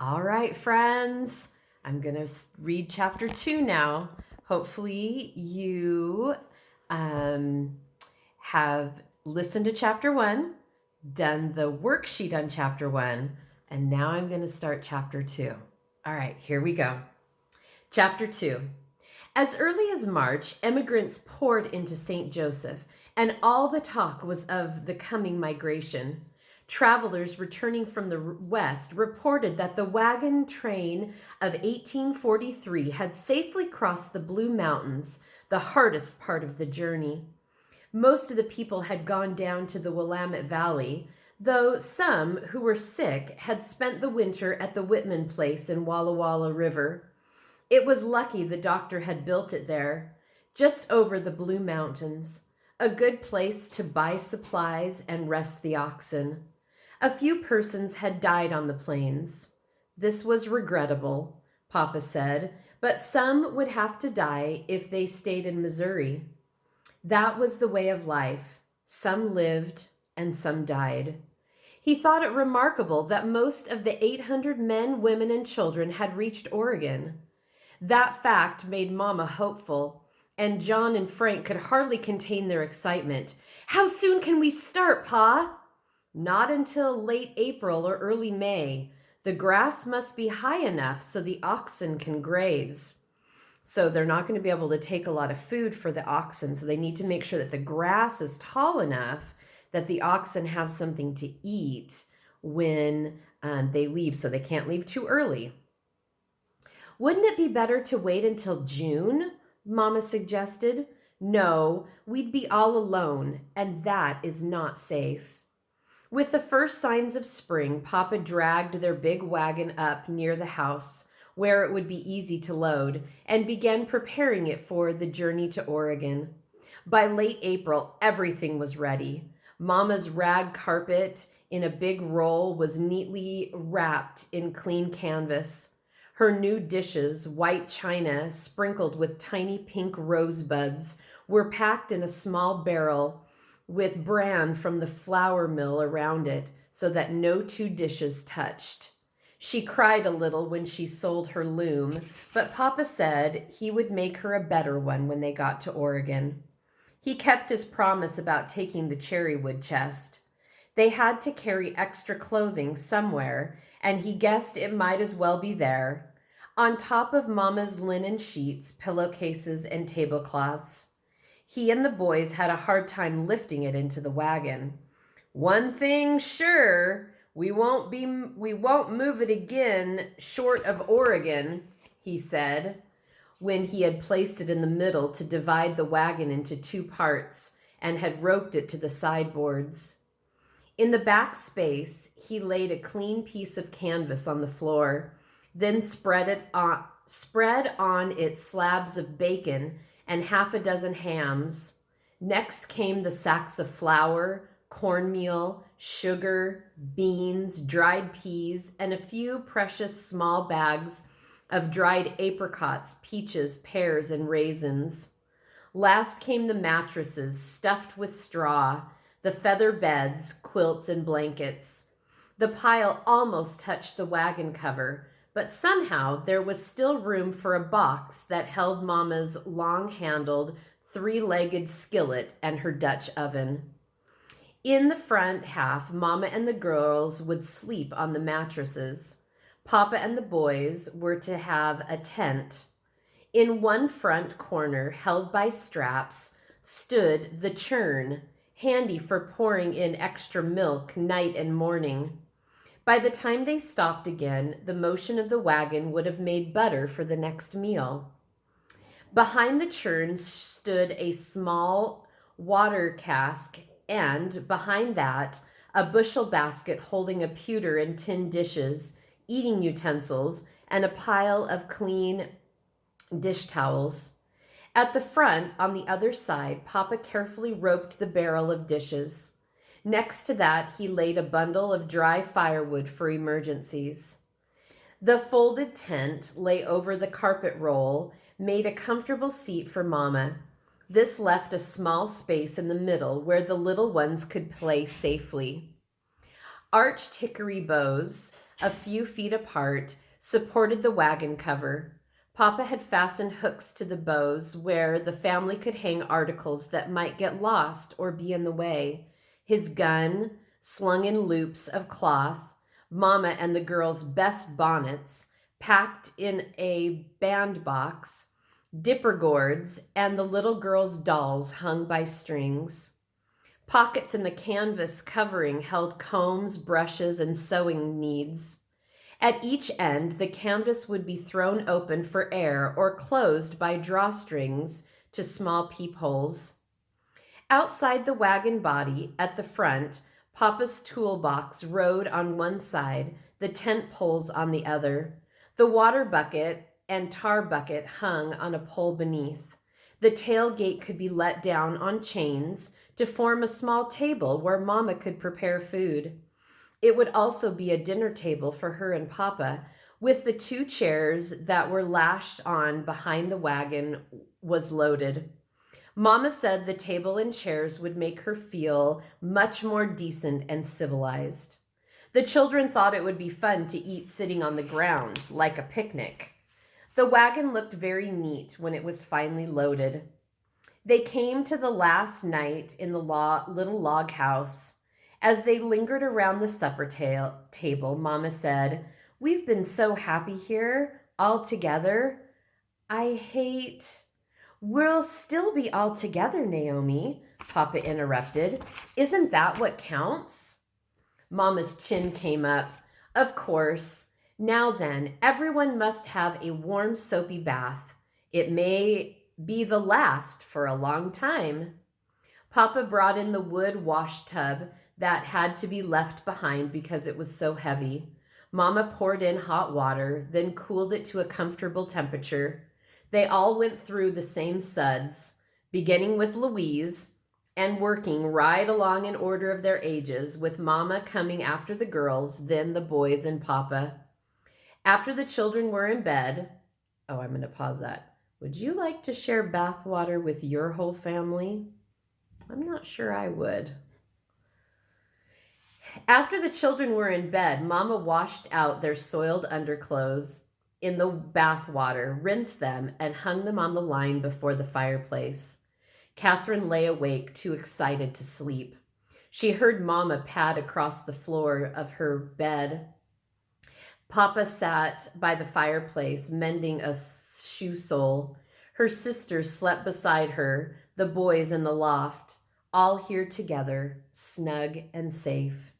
All right, friends, I'm going to read chapter 2 now. Hopefully you have listened to chapter 1, done the worksheet on chapter 1, and now I'm going to start chapter 2. All right, here we go. Chapter 2. As early as March, immigrants poured into St. Joseph, and all the talk was of the coming migration. Travelers returning from the west reported that the wagon train of 1843 had safely crossed the Blue Mountains, the hardest part of the journey. Most of the people had gone down to the Willamette Valley, though some who were sick had spent the winter at the Whitman place in Walla Walla River. It was lucky the doctor had built it there, just over the Blue Mountains, a good place to buy supplies and rest the oxen. A few persons had died on the plains. This was regrettable, Papa said, but some would have to die if they stayed in Missouri. That was the way of life. Some lived and some died. He thought it remarkable that most of the 800 men, women, and children had reached Oregon. That fact made Mama hopeful, and John and Frank could hardly contain their excitement. "How soon can we start, Pa?" "Not until late April or early May. The grass must be high enough so the oxen can graze." So they're not going to be able to take a lot of food for the oxen, so they need to make sure that the grass is tall enough that the oxen have something to eat when they leave, so they can't leave too early. "Wouldn't it be better to wait until June?" Mama suggested. "No, we'd be all alone, and that is not safe." With the first signs of spring, Papa dragged their big wagon up near the house, where it would be easy to load, and began preparing it for the journey to Oregon. By late April, everything was ready. Mama's rag carpet in a big roll was neatly wrapped in clean canvas. Her new dishes, white china sprinkled with tiny pink rosebuds, were packed in a small barrel with bran from the flour mill around it so that no two dishes touched. She cried a little when she sold her loom, but Papa said he would make her a better one when they got to Oregon. He kept his promise about taking the cherrywood chest. They had to carry extra clothing somewhere, and he guessed it might as well be there, on top of Mama's linen sheets, pillowcases, and tablecloths. He and the boys had a hard time lifting it into the wagon. "One thing sure, we won't move it again short of Oregon," he said, when he had placed it in the middle to divide the wagon into two parts and had roped it to the sideboards. In the back space, he laid a clean piece of canvas on the floor, then spread on it slabs of bacon and half a dozen hams. Next came the sacks of flour, cornmeal, sugar, beans, dried peas, and a few precious small bags of dried apricots, peaches, pears, and raisins. Last came the mattresses stuffed with straw, the feather beds, quilts, and blankets. The pile almost touched the wagon cover, but somehow there was still room for a box that held Mama's long-handled, three-legged skillet and her Dutch oven. In the front half, Mama and the girls would sleep on the mattresses. Papa and the boys were to have a tent. In one front corner, held by straps, stood the churn, handy for pouring in extra milk night and morning. By the time they stopped again, the motion of the wagon would have made butter for the next meal. Behind the churn stood a small water cask, and behind that, a bushel basket holding a pewter and tin dishes, eating utensils, and a pile of clean dish towels. At the front, on the other side, Papa carefully roped the barrel of dishes. Next to that, he laid a bundle of dry firewood for emergencies. The folded tent lay over the carpet roll, made a comfortable seat for Mama. This left a small space in the middle where the little ones could play safely. Arched hickory bows a few feet apart, supported the wagon cover. Papa had fastened hooks to the bows where the family could hang articles that might get lost or be in the way. His gun, slung in loops of cloth, Mama and the girls' best bonnets, packed in a bandbox, dipper gourds, and the little girls' dolls hung by strings. Pockets in the canvas covering held combs, brushes, and sewing needs. At each end, the canvas would be thrown open for air or closed by drawstrings to small peepholes. Outside the wagon body, at the front, Papa's toolbox rode on one side, the tent poles on the other. The water bucket and tar bucket hung on a pole beneath. The tailgate could be let down on chains to form a small table where Mama could prepare food. It would also be a dinner table for her and Papa, with the 2 chairs that were lashed on behind the wagon was loaded. Mama said the table and chairs would make her feel much more decent and civilized. The children thought it would be fun to eat sitting on the ground, like a picnic. The wagon looked very neat when it was finally loaded. They came to the last night in the little log house. As they lingered around the supper table, Mama said, "We've been so happy here, all together. We'll still be all together, Naomi," Papa interrupted. "Isn't that what counts?" Mama's chin came up. "Of course. Now then, everyone must have a warm, soapy bath. It may be the last for a long time." Papa brought in the wood wash tub that had to be left behind because it was so heavy. Mama poured in hot water, then cooled it to a comfortable temperature. They all went through the same suds, beginning with Louise and working right along in order of their ages, with Mama coming after the girls, then the boys and Papa. After the children were in bed, I'm going to pause that. Would you like to share bath water with your whole family? I'm not sure I would. After the children were in bed, Mama washed out their soiled underclothes in the bath water, rinsed them, and hung them on the line before the fireplace. Catherine lay awake, too excited to sleep. She heard Mama pad across the floor of her bed. Papa sat by the fireplace, mending a shoe sole. Her sisters slept beside her, the boys in the loft, all here together, snug and safe.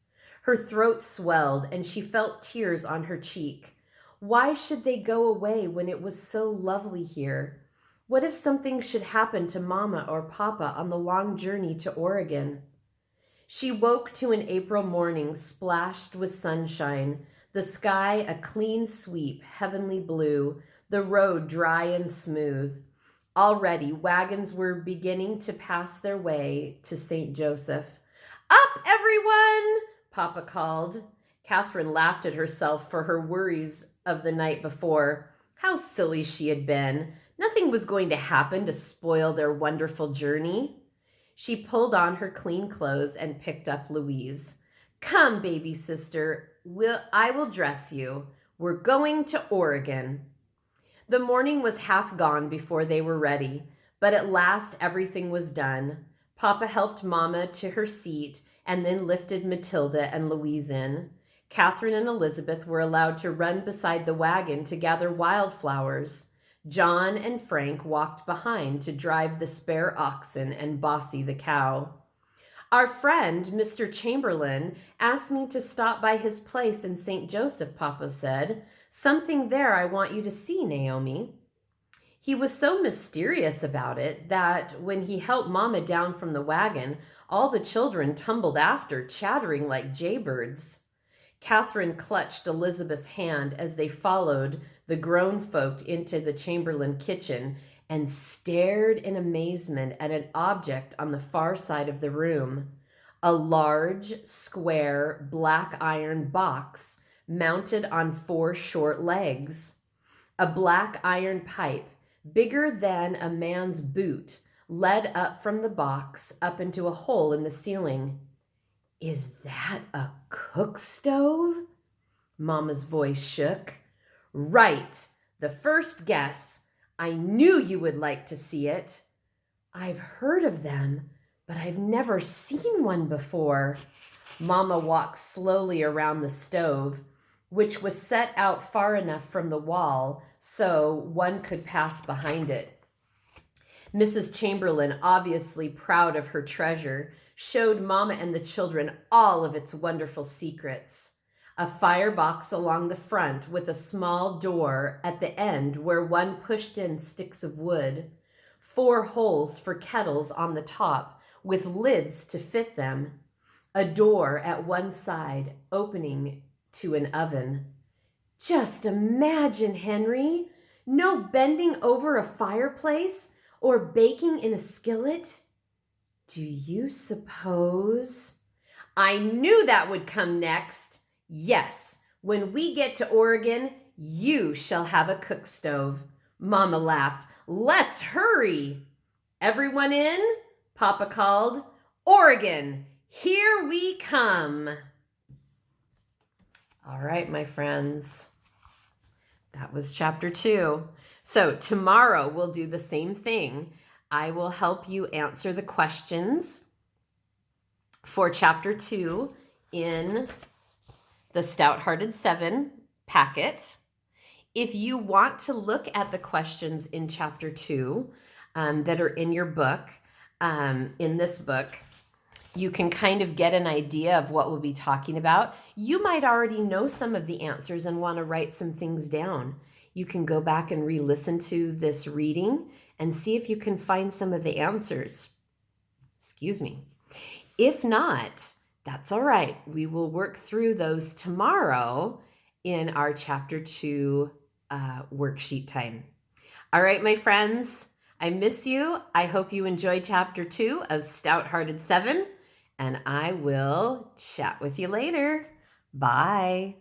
Her throat swelled, and she felt tears on her cheek. Why should they go away when it was so lovely here? What if something should happen to Mama or Papa on the long journey to Oregon? She woke to an April morning splashed with sunshine, the sky a clean sweep, heavenly blue, the road dry and smooth. Already, wagons were beginning to pass their way to St. Joseph. "Up, everyone!" Papa called. Catherine laughed at herself for her worries of the night before. How silly she had been. Nothing was going to happen to spoil their wonderful journey. She pulled on her clean clothes and picked up Louise. "Come, baby sister, I will dress you. We're going to Oregon." The morning was half gone before they were ready, but at last everything was done. Papa helped Mama to her seat and then lifted Matilda and Louise in. Catherine and Elizabeth were allowed to run beside the wagon to gather wildflowers. John and Frank walked behind to drive the spare oxen and Bossy the cow. "Our friend, Mr. Chamberlain, asked me to stop by his place in St. Joseph," Papa said. "Something there I want you to see, Naomi." He was so mysterious about it that when he helped Mama down from the wagon, all the children tumbled after, chattering like jaybirds. Catherine clutched Elizabeth's hand as they followed the grown folk into the Chamberlain kitchen and stared in amazement at an object on the far side of the room. A large, square, black iron box mounted on 4 short legs. A black iron pipe, bigger than a man's boot, led up from the box up into a hole in the ceiling. "Is that a cook stove?" Mama's voice shook. Right, the first guess. I knew you would like to see it. I've heard of them, but I've never seen one before. Mama walked slowly around the stove, which was set out far enough from the wall so one could pass behind it. Mrs. Chamberlain, obviously proud of her treasure, showed Mama and the children all of its wonderful secrets. A firebox along the front with a small door at the end where one pushed in sticks of wood. 4 holes for kettles on the top with lids to fit them. A door at one side opening to an oven. Just imagine, Henry, no bending over a fireplace or baking in a skillet. Do you suppose? I knew that would come next. Yes, when we get to Oregon, you shall have a cook stove. Mama laughed. Let's hurry. Everyone in? Papa called. Oregon, here we come. All right, my friends. That was chapter 2. So tomorrow we'll do the same thing. I will help you answer the questions for chapter 2 in the Stout-Hearted 7 packet. If you want to look at the questions in chapter 2 that are in your book, in this book, you can kind of get an idea of what we'll be talking about. You might already know some of the answers and want to write some things down. You can go back and re-listen to this reading and see if you can find some of the answers. Excuse me. If not, that's all right. We will work through those tomorrow in our chapter 2 worksheet time. All right, my friends, I miss you. I hope you enjoyed chapter 2 of Stout-Hearted 7, and I will chat with you later. Bye.